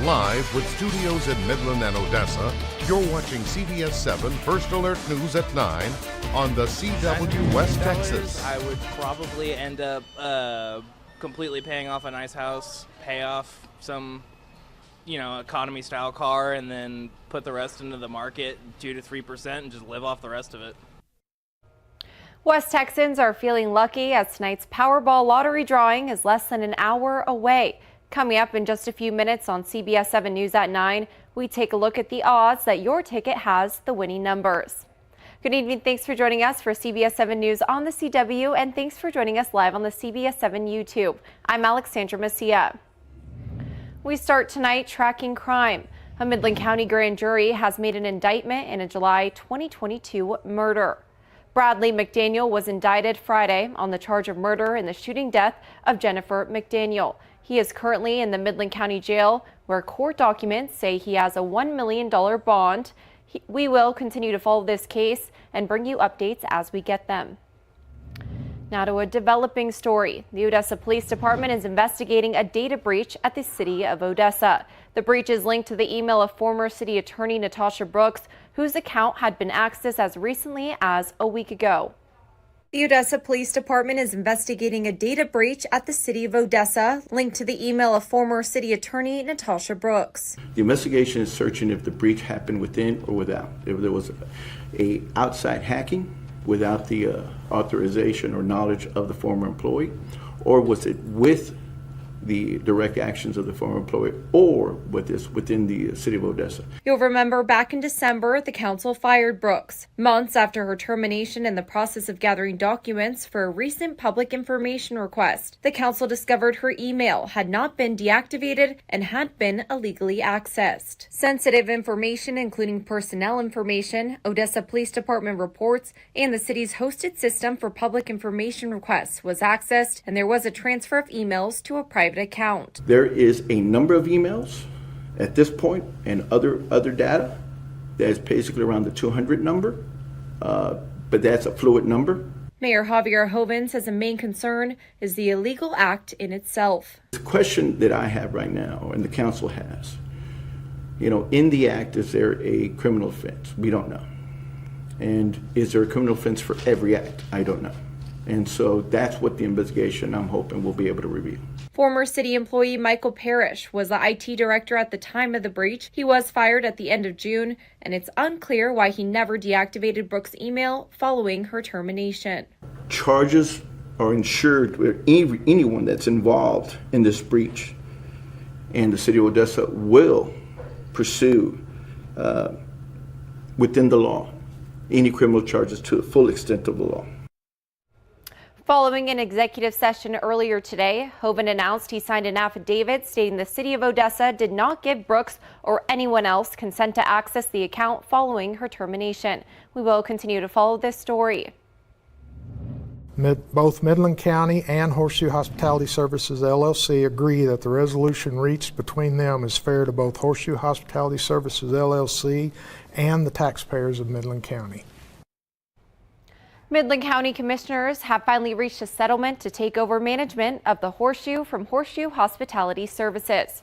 Live with studios in Midland and Odessa, you're watching CBS7 First Alert News at 9 on the CW West Texas. I would probably end up completely paying off a nice house, pay off some, economy style car, and then put the rest into the market, 2 to 3%, and just live off the rest of it. West Texans are feeling lucky as tonight's Powerball lottery drawing is less than an hour away. Coming up in just a few minutes on CBS7 News at 9, we take a look at the odds that your ticket has the winning numbers. Good evening. Thanks for joining us for CBS7 News on the CW, and thanks for joining us live on the CBS7 YouTube. I'm Alexandra Macia. We start tonight tracking crime. A Midland County grand jury has made an indictment in a July 2022 murder. Bradley McDaniel was indicted Friday on the charge of murder in the shooting death of Jennifer McDaniel. He is currently in the Midland County Jail, where court documents say he has a $1 million bond. We will continue to follow this case and bring you updates as we get them. Now to a developing story. The Odessa Police Department is investigating a data breach at the city of Odessa. The breach is linked to the email of former city attorney Natasha Brooks, whose account had been accessed as recently as a week ago. The Odessa Police Department is investigating a data breach at the city of Odessa, linked to the email of former city attorney Natasha Brooks. The investigation is searching if the breach happened within or without. If there was a outside hacking without the authorization or knowledge of the former employee, or was it with the direct actions of the former employee, or with this within the city of Odessa. You'll remember back in December, the council fired Brooks, months after her termination in the process of gathering documents for a recent public information request. The council discovered her email had not been deactivated and had been illegally accessed. Sensitive information, including personnel information, Odessa Police Department reports, and the city's hosted system for public information requests was accessed, and there was a transfer of emails to a private account. There is a number of emails at this point and other data that is basically around the 200 number, but that's a fluid number. Mayor Javier Hoven says the main concern is the illegal act in itself. The question that I have right now, and the council has, in the act, is there a criminal offense? We don't know. And is there a criminal offense for every act? I don't know. And so that's what the investigation, I'm hoping, will be able to reveal. Former city employee Michael Parrish was the IT director at the time of the breach. He was fired at the end of June, and it's unclear why he never deactivated Brooks' email following her termination. Charges are insured with anyone that's involved in this breach, and the city of Odessa will pursue within the law any criminal charges to the full extent of the law. Following an executive session earlier today, Hoven announced he signed an affidavit stating the city of Odessa did not give Brooks or anyone else consent to access the account following her termination. We will continue to follow this story. Both Midland County and Horseshoe Hospitality Services, LLC agree that the resolution reached between them is fair to both Horseshoe Hospitality Services, LLC and the taxpayers of Midland County. Midland County Commissioners have finally reached a settlement to take over management of the Horseshoe from Horseshoe Hospitality Services.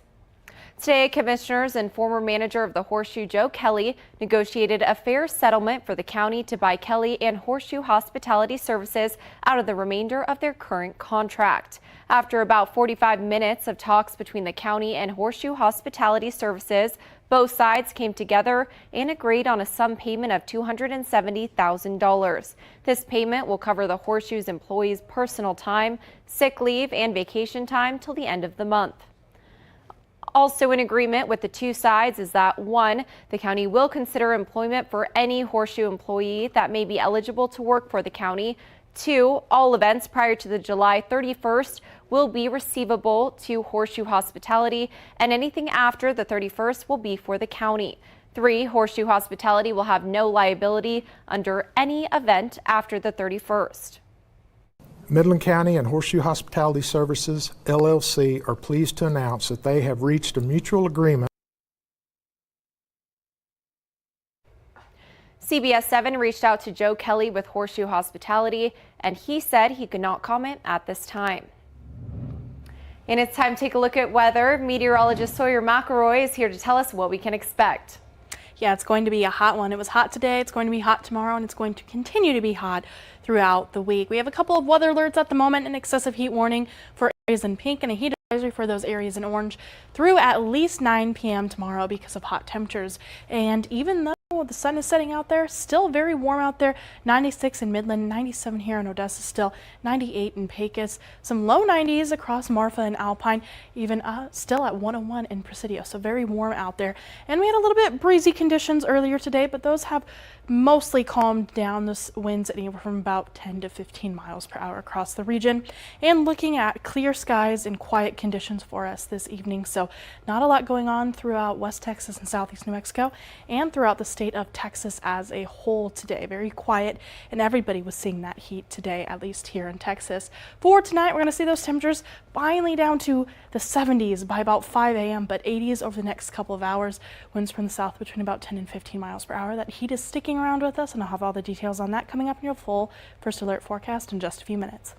Today, commissioners and former manager of the Horseshoe, Joe Kelly, negotiated a fair settlement for the county to buy Kelly and Horseshoe Hospitality Services out of the remainder of their current contract. After about 45 minutes of talks between the county and Horseshoe Hospitality Services, both sides came together and agreed on a sum payment of $270,000. This payment will cover the Horseshoe's employees' personal time, sick leave, and vacation time till the end of the month. Also in agreement with the two sides is that 1, the county will consider employment for any Horseshoe employee that may be eligible to work for the county. 2, all events prior to the July 31st will be receivable to Horseshoe Hospitality, and anything after the 31st will be for the county. 3, Horseshoe Hospitality will have no liability under any event after the 31st. Midland County and Horseshoe Hospitality Services, LLC are pleased to announce that they have reached a mutual agreement. CBS7 reached out to Joe Kelly with Horseshoe Hospitality, and he said he could not comment at this time. And it's time to take a look at weather. Meteorologist Sawyer McElroy is here to tell us what we can expect. Yeah, it's going to be a hot one. It was hot today, it's going to be hot tomorrow, and it's going to continue to be hot throughout the week. We have a couple of weather alerts at the moment, an excessive heat warning for areas in pink and a heat advisory for those areas in orange through at least 9 p.m. tomorrow because of hot temperatures. And even though the sun is setting out there, still very warm out there. 96 in Midland, 97 here in Odessa, still 98 in Pecos, some low 90s across Marfa and Alpine, even still at 101 in Presidio, so very warm out there. And we had a little bit breezy conditions earlier today, but those have mostly calmed down. The winds anywhere from about 10 to 15 miles per hour across the region. And looking at clear skies and quiet conditions for us this evening, so not a lot going on throughout West Texas and Southeast New Mexico and throughout the state of Texas as a whole today. Very quiet, and everybody was seeing that heat today, at least here in Texas. For tonight, we're going to see those temperatures finally down to the 70s by about 5 a.m., but 80s over the next couple of hours. Winds from the south between about 10 and 15 miles per hour. That heat is sticking around with us, and I'll have all the details on that coming up in your full first alert forecast in just a few minutes.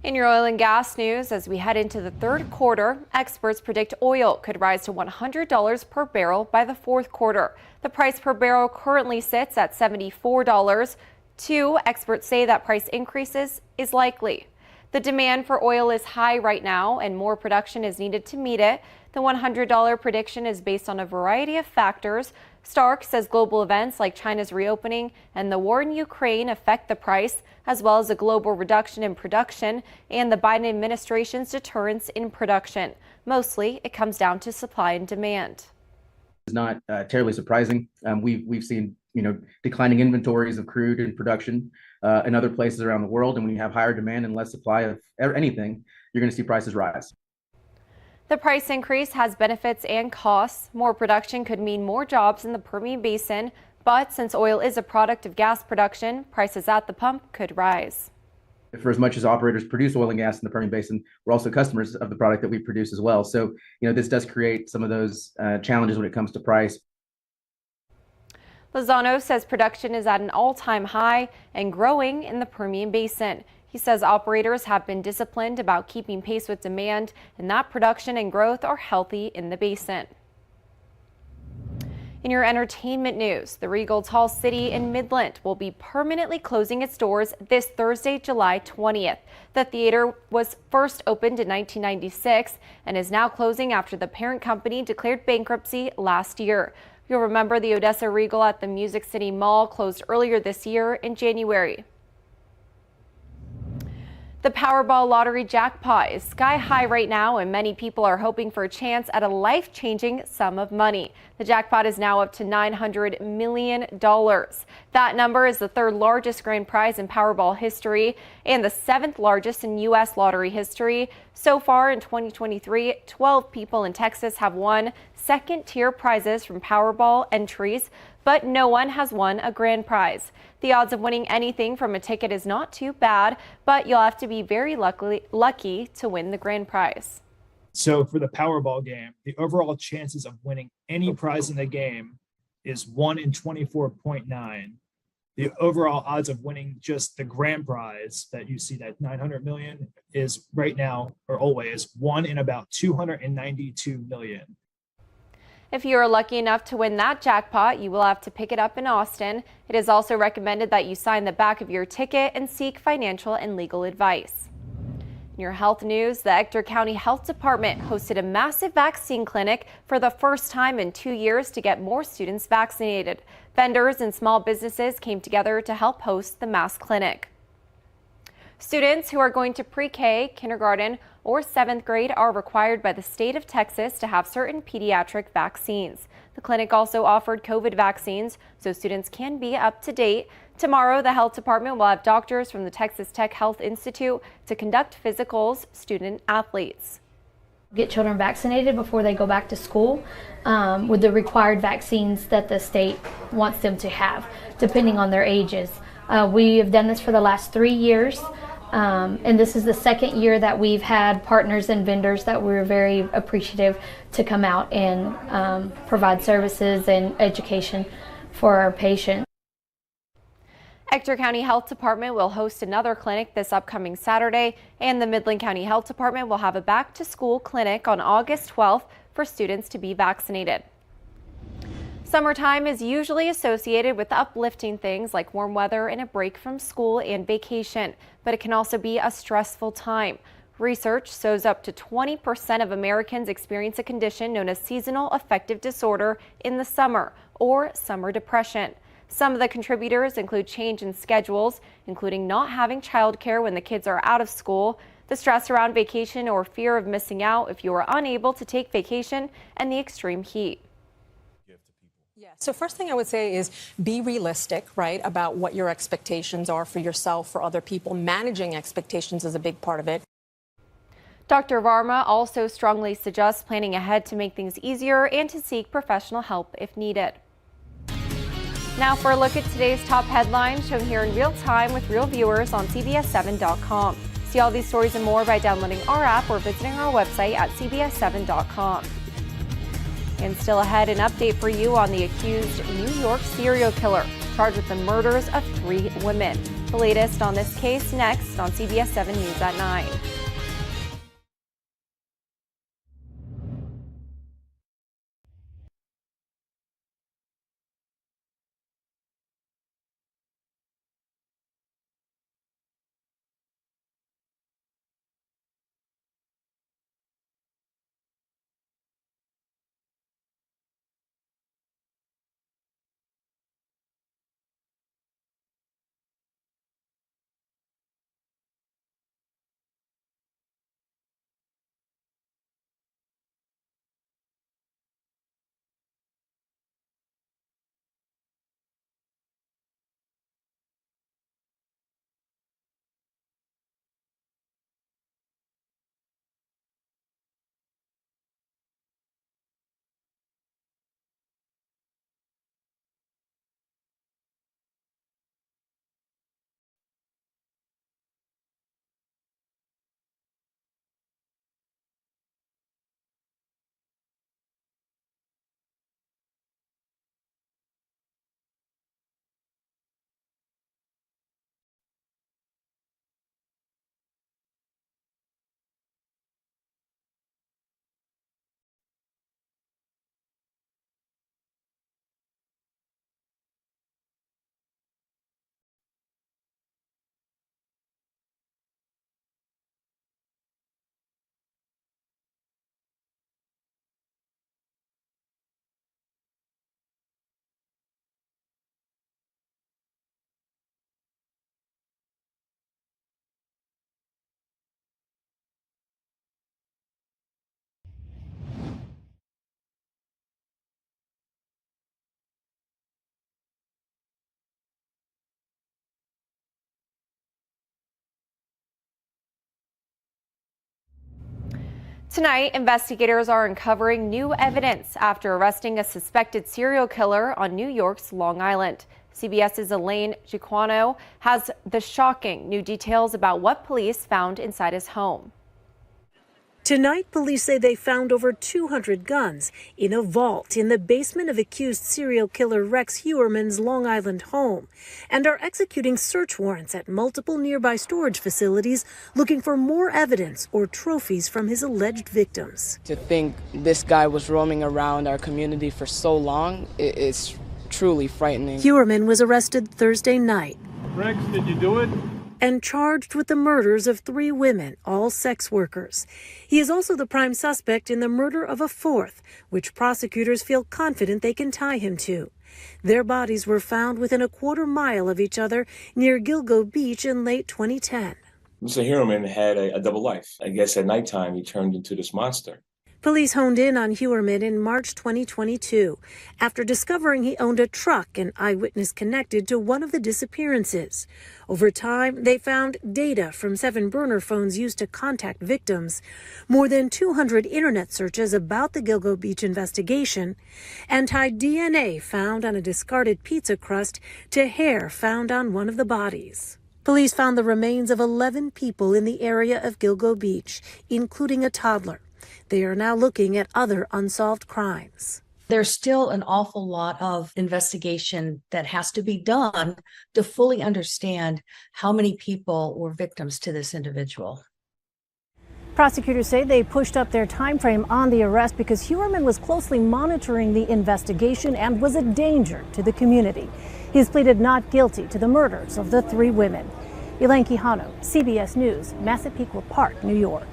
In your oil and gas news, as we head into the third quarter, experts predict oil could rise to $100 per barrel by the fourth quarter. The price per barrel currently sits at $74. Two experts say that price increases is likely. The demand for oil is high right now, and more production is needed to meet it. The $100 prediction is based on a variety of factors. Stark says global events like China's reopening and the war in Ukraine affect the price, as well as a global reduction in production and the Biden administration's deterrence in production. Mostly, it comes down to supply and demand. It's not terribly surprising. We've seen declining inventories of crude in production in other places around the world, and when you have higher demand and less supply of anything, you're going to see prices rise. The price increase has benefits and costs. More production could mean more jobs in the Permian Basin, but since oil is a product of gas production, prices at the pump could rise. For as much as operators produce oil and gas in the Permian Basin, we're also customers of the product that we produce as well. So, this does create some of those challenges when it comes to price. Lozano says production is at an all-time high and growing in the Permian Basin. He says operators have been disciplined about keeping pace with demand and that production and growth are healthy in the basin. In your entertainment news, the Regal Tall City in Midland will be permanently closing its doors this Thursday, July 20th. The theater was first opened in 1996 and is now closing after the parent company declared bankruptcy last year. You'll remember the Odessa Regal at the Music City Mall closed earlier this year in January. The Powerball lottery jackpot is sky high right now, and many people are hoping for a chance at a life-changing sum of money. The jackpot is now up to $900 million. That number is the third largest grand prize in Powerball history and the seventh largest in U.S. lottery history. So far in 2023, 12 people in Texas have won second-tier prizes from Powerball entries, but no one has won a grand prize. The odds of winning anything from a ticket is not too bad, but you'll have to be very lucky to win the grand prize. So for the Powerball game, the overall chances of winning any prize in the game is 1 in 24.9. The overall odds of winning just the grand prize that you see, that 900 million, is right now or always 1 in about 292 million. If you are lucky enough to win that jackpot, you will have to pick it up in Austin. It is also recommended that you sign the back of your ticket and seek financial and legal advice. In your health news, the Ector County Health Department hosted a massive vaccine clinic for the first time in 2 years to get more students vaccinated. Vendors and small businesses came together to help host the mass clinic. Students who are going to pre-K, kindergarten, or 7th grade are required by the state of Texas to have certain pediatric vaccines. The clinic also offered COVID vaccines, so students can be up to date. Tomorrow, the health department will have doctors from the Texas Tech Health Institute to conduct physicals, student athletes. Get children vaccinated before they go back to school with the required vaccines that the state wants them to have, depending on their ages. We have done this for the last 3 years. And this is the second year that we've had partners and vendors that we're very appreciative to come out and provide services and education for our patients. Ector County Health Department will host another clinic this upcoming Saturday, and the Midland County Health Department will have a back-to-school clinic on August 12th for students to be vaccinated. Summertime is usually associated with uplifting things like warm weather and a break from school and vacation, but it can also be a stressful time. Research shows up to 20% of Americans experience a condition known as seasonal affective disorder in the summer, or summer depression. Some of the contributors include change in schedules, including not having childcare when the kids are out of school, the stress around vacation or fear of missing out if you are unable to take vacation, and the extreme heat. Yeah. So first thing I would say is be realistic, right, about what your expectations are for yourself, for other people. Managing expectations is a big part of it. Dr. Varma also strongly suggests planning ahead to make things easier and to seek professional help if needed. Now for a look at today's top headlines shown here in real time with real viewers on CBS7.com. See all these stories and more by downloading our app or visiting our website at CBS7.com. And still ahead, an update for you on the accused New York serial killer charged with the murders of 3 women. The latest on this case next on CBS7 News at 9. Tonight, investigators are uncovering new evidence after arresting a suspected serial killer on New York's Long Island. CBS's Elaine Giaquano has the shocking new details about what police found inside his home. Tonight, police say they found over 200 guns in a vault in the basement of accused serial killer Rex Heuermann's Long Island home and are executing search warrants at multiple nearby storage facilities looking for more evidence or trophies from his alleged victims. To think this guy was roaming around our community for so long is truly frightening. Heuermann was arrested Thursday night. Rex, did you do it? And charged with the murders of 3 women, all sex workers. He is also the prime suspect in the murder of a 4th, which prosecutors feel confident they can tie him to. Their bodies were found within a quarter mile of each other near Gilgo Beach in late 2010. Mr. Heuermann had a double life. I guess at nighttime he turned into this monster. Police honed in on Heuermann in March 2022 after discovering he owned a truck, an eyewitness connected to one of the disappearances. Over time, they found data from 7 burner phones used to contact victims, more than 200 internet searches about the Gilgo Beach investigation, and tied DNA found on a discarded pizza crust to hair found on one of the bodies. Police found the remains of 11 people in the area of Gilgo Beach, including a toddler. They are now looking at other unsolved crimes. There's still an awful lot of investigation that has to be done to fully understand how many people were victims to this individual. Prosecutors say they pushed up their time frame on the arrest because Huerman was closely monitoring the investigation and was a danger to the community. He's pleaded not guilty to the murders of the 3 women. Elaine Quijano, CBS News, Massapequa Park, New York.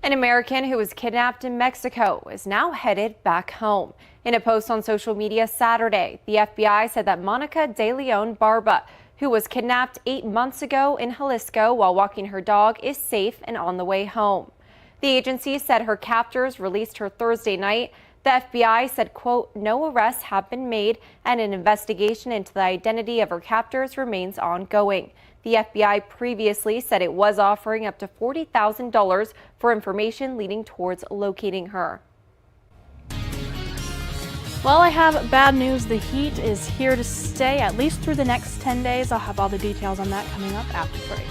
An American who was kidnapped in Mexico is now headed back home. In a post on social media Saturday, the FBI said that Monica De Leon Barba, who was kidnapped 8 months ago in Jalisco while walking her dog, is safe and on the way home. The agency said her captors released her Thursday night. The FBI said, quote, no arrests have been made and an investigation into the identity of her captors remains ongoing. The FBI previously said it was offering up to $40,000 for information leading towards locating her. Well, I have bad news. The heat is here to stay at least through the next 10 days. I'll have all the details on that coming up after the break.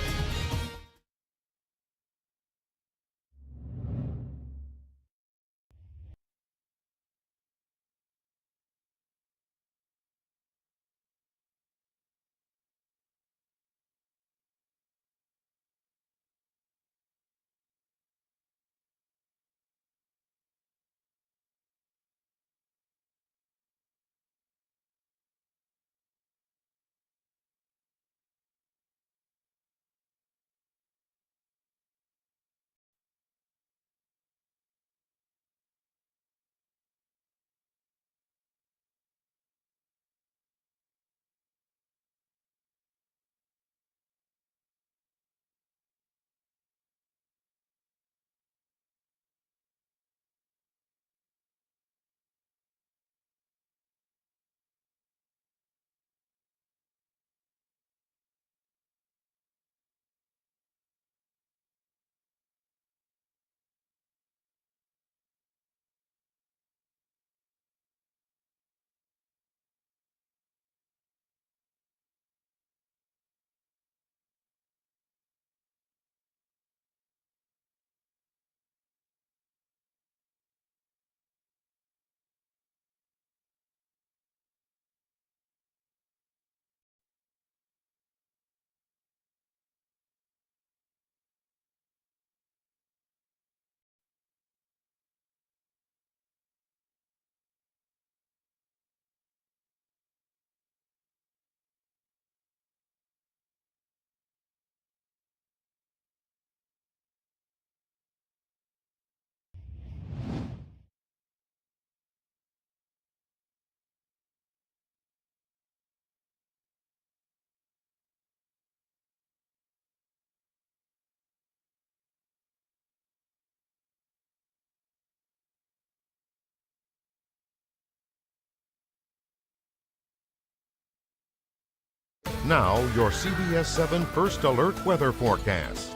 Now, your CBS7 First Alert weather forecast.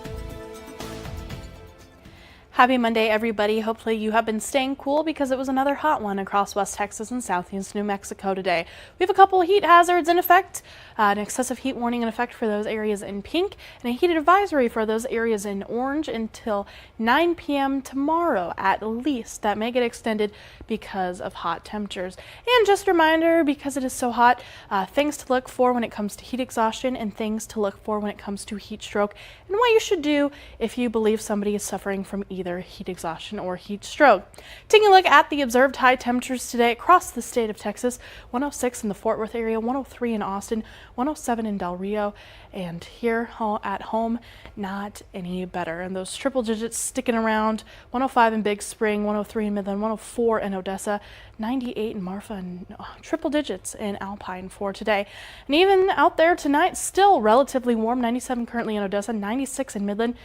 Happy Monday, everybody. Hopefully you have been staying cool because it was another hot one across West Texas and Southeast New Mexico today. We have a couple of heat hazards in effect, an excessive heat warning in effect for those areas in pink, and a heated advisory for those areas in orange until 9 p.m. tomorrow at least. That may get extended because of hot temperatures. And just a reminder, because it is so hot, things to look for when it comes to heat exhaustion and things to look for when it comes to heat stroke, and what you should do if you believe somebody is suffering from either heat exhaustion or heat stroke. Taking a look at the observed high temperatures today across the state of Texas: 106 in the Fort Worth area, 103 in Austin, 107 in Del Rio, and here at home, not any better. And those triple digits sticking around: 105 in Big Spring, 103 in Midland, 104 in Odessa, 98 in Marfa, and triple digits in Alpine for today. And even out there tonight, still relatively warm: 97 currently in Odessa, 96 in Midland,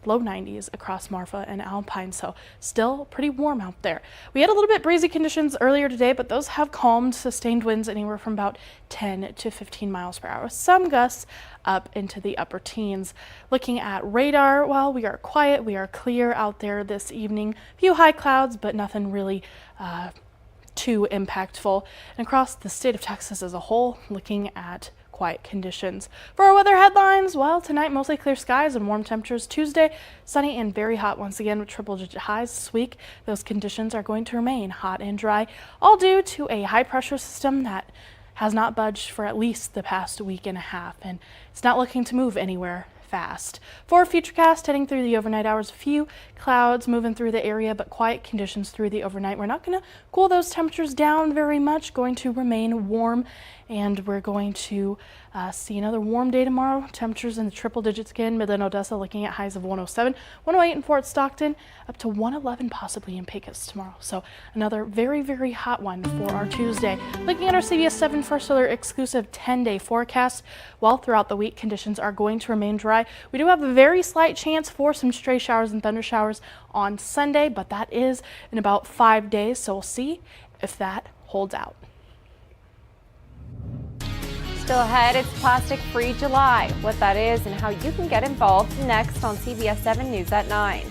low 90s across Marfa and Alpine, so still pretty warm out there. We had a little bit breezy conditions earlier today, but those have calmed. Sustained winds anywhere from about 10 to 15 miles per hour. Some gusts up into the upper teens. Looking at radar, well, we are quiet, we are clear out there this evening. Few high clouds, but nothing really too impactful. And across the state of Texas as a whole, looking at quiet conditions. For our weather headlines, well, tonight mostly clear skies and warm temperatures. Tuesday, sunny and very hot once again with triple-digit highs this week. Those conditions are going to remain hot and dry, all due to a high-pressure system that has not budged for at least the past week and a half, and it's not looking to move anywhere fast. For Futurecast, heading through the overnight hours, a few clouds moving through the area, but quiet conditions through the overnight. We're not going to cool those temperatures down very much, going to remain warm, and we're going to see another warm day tomorrow. Temperatures in the triple digits again. Midland, Odessa looking at highs of 107, 108 in Fort Stockton, up to 111 possibly in Pecos tomorrow. So another very, very hot one for our Tuesday. Looking at our CBS7 First Alert exclusive 10-day forecast, well, throughout the week, conditions are going to remain dry. We do have a very slight chance for some stray showers and thunder showers on Sunday, but that is in about 5 days, so we'll see if that holds out. Still ahead, it's Plastic Free July. What that is and how you can get involved next on CBS 7 News at 9.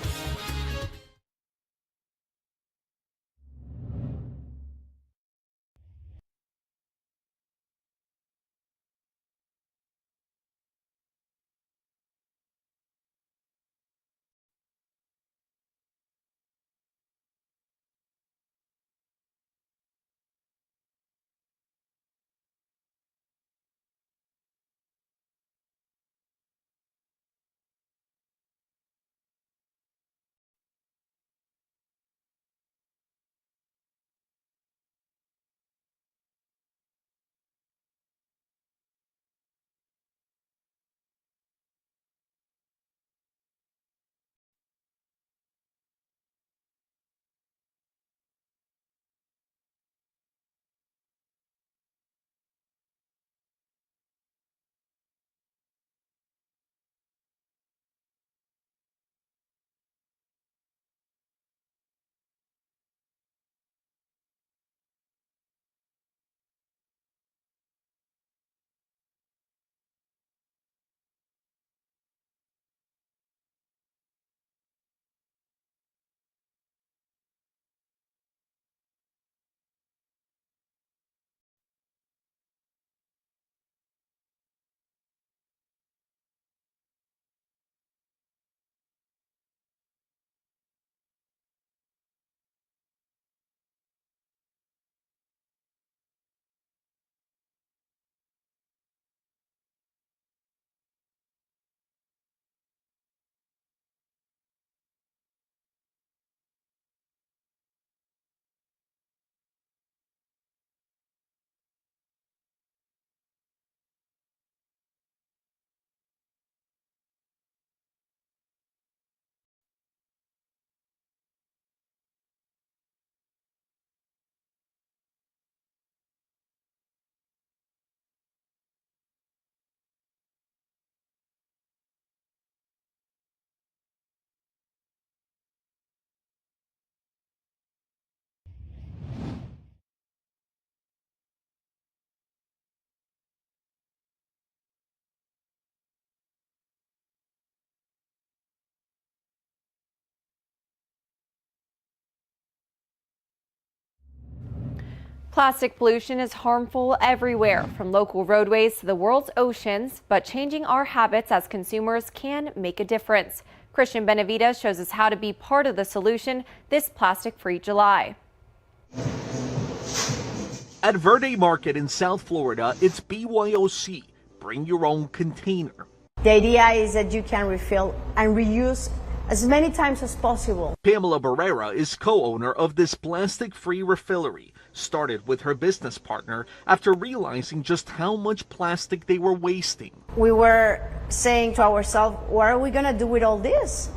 Plastic pollution is harmful everywhere, from local roadways to the world's oceans, but changing our habits as consumers can make a difference. Christian Benavides shows us how to be part of the solution this plastic-free July. At Verde Market in South Florida, it's BYOC, bring your own container. The idea is that you can refill and reuse as many times as possible. Pamela Barrera is co-owner of this plastic-free refillery. Started with her business partner after realizing just how much plastic they were wasting. We were saying to ourselves, what are we going to do with all this?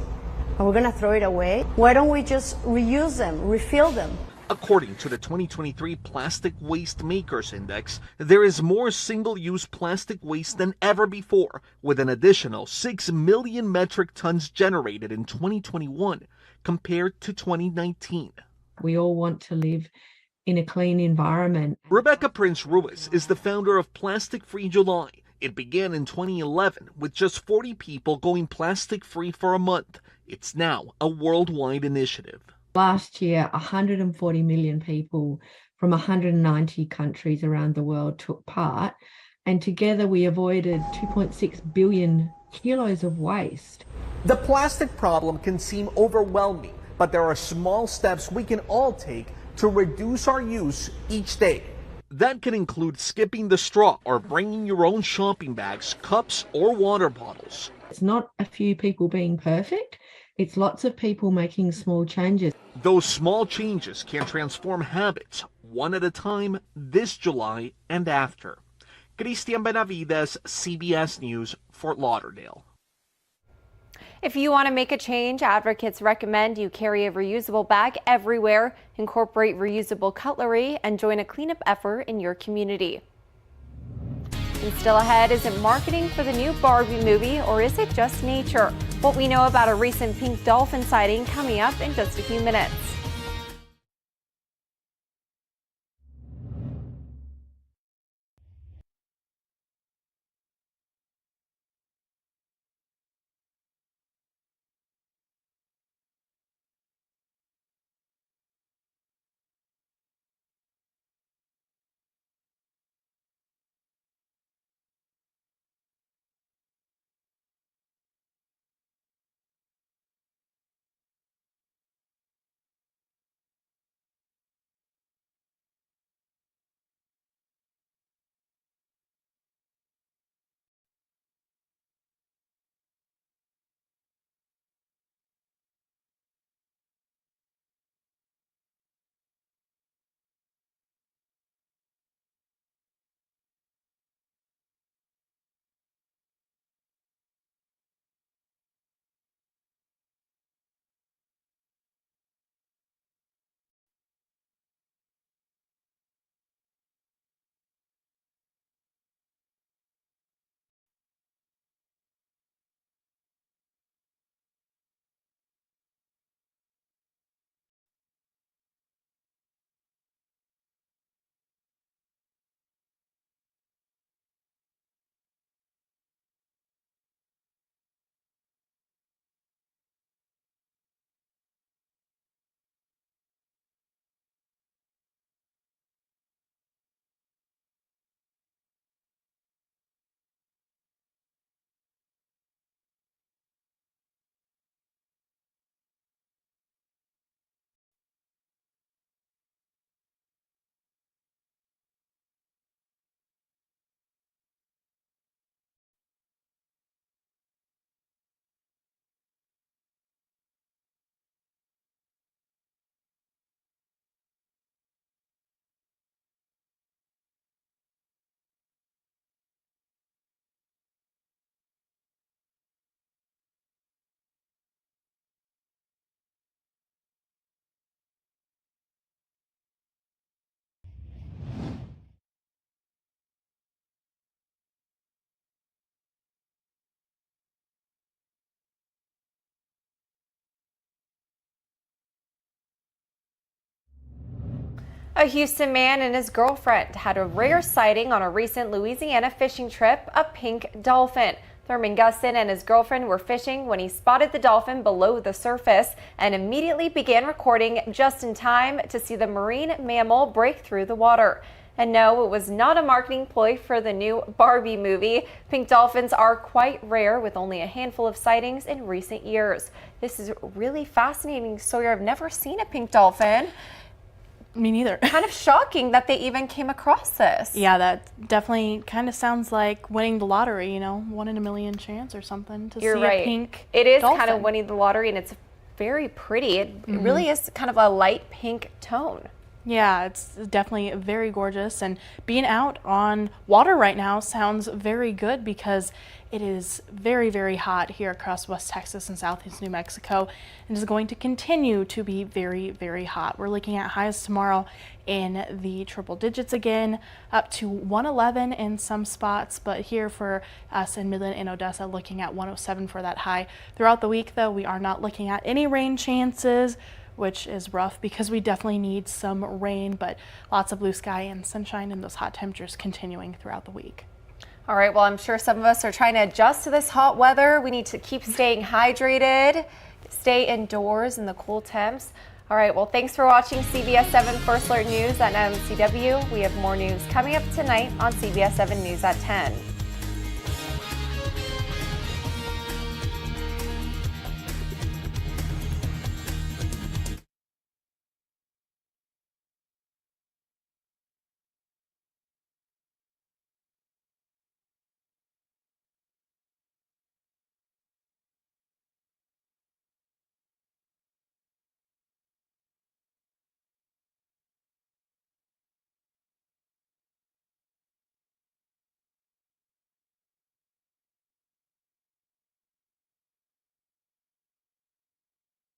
Are we going to throw it away? Why don't we just reuse them, refill them? According to the 2023 Plastic Waste Makers Index, there is more single-use plastic waste than ever before, with an additional 6 million metric tons generated in 2021 compared to 2019. We all want to live in a clean environment. Rebecca Prince Ruiz is the founder of Plastic Free July. It began in 2011 with just 40 people going plastic free for a month. It's now a worldwide initiative. Last year, 140 million people from 190 countries around the world took part, And together we avoided 2.6 billion kilos of waste. The plastic problem can seem overwhelming, but there are small steps we can all take to reduce our use each day. That can include skipping the straw or bringing your own shopping bags, cups, or water bottles. It's not a few people being perfect, it's lots of people making small changes. Those small changes can transform habits one at a time this July and after. Christian Benavides, CBS News, Fort Lauderdale. If you want to make a change, advocates recommend you carry a reusable bag everywhere, incorporate reusable cutlery, and join a cleanup effort in your community. And still ahead, is it marketing for the new Barbie movie, or is it just nature? What we know about a recent pink dolphin sighting coming up in just a few minutes. A Houston man and his girlfriend had a rare sighting on a recent Louisiana fishing trip, a pink dolphin. Thurman Gustin and his girlfriend were fishing when he spotted the dolphin below the surface and immediately began recording just in time to see the marine mammal break through the water. And no, it was not a marketing ploy for the new Barbie movie. Pink dolphins are quite rare, with only a handful of sightings in recent years. This is really fascinating, Sawyer. I've never seen a pink dolphin. Me neither. Kind of shocking that they even came across this. Yeah, that definitely kind of sounds like winning the lottery, you know, 1 in a million chance or something to see a pink It is dolphin. kind of winning the lottery, and it's very pretty. It really is kind of a light pink tone. Yeah, it's definitely very gorgeous, and being out on water right now sounds very good because it is very, very hot here across West Texas and Southeast New Mexico, and is going to continue to be very, very hot. We're looking at highs tomorrow in the triple digits again, up to 111 in some spots, but here for us in Midland and Odessa, looking at 107 for that high. Throughout the week, though, we are not looking at any rain chances, which is rough because we definitely need some rain, but lots of blue sky and sunshine and those hot temperatures continuing throughout the week. All right, well, I'm sure some of us are trying to adjust to this hot weather. We need to keep staying hydrated, stay indoors in the cool temps. All right, well, thanks for watching CBS 7 First Alert News at MCW. We have more news coming up tonight on CBS 7 News at 10.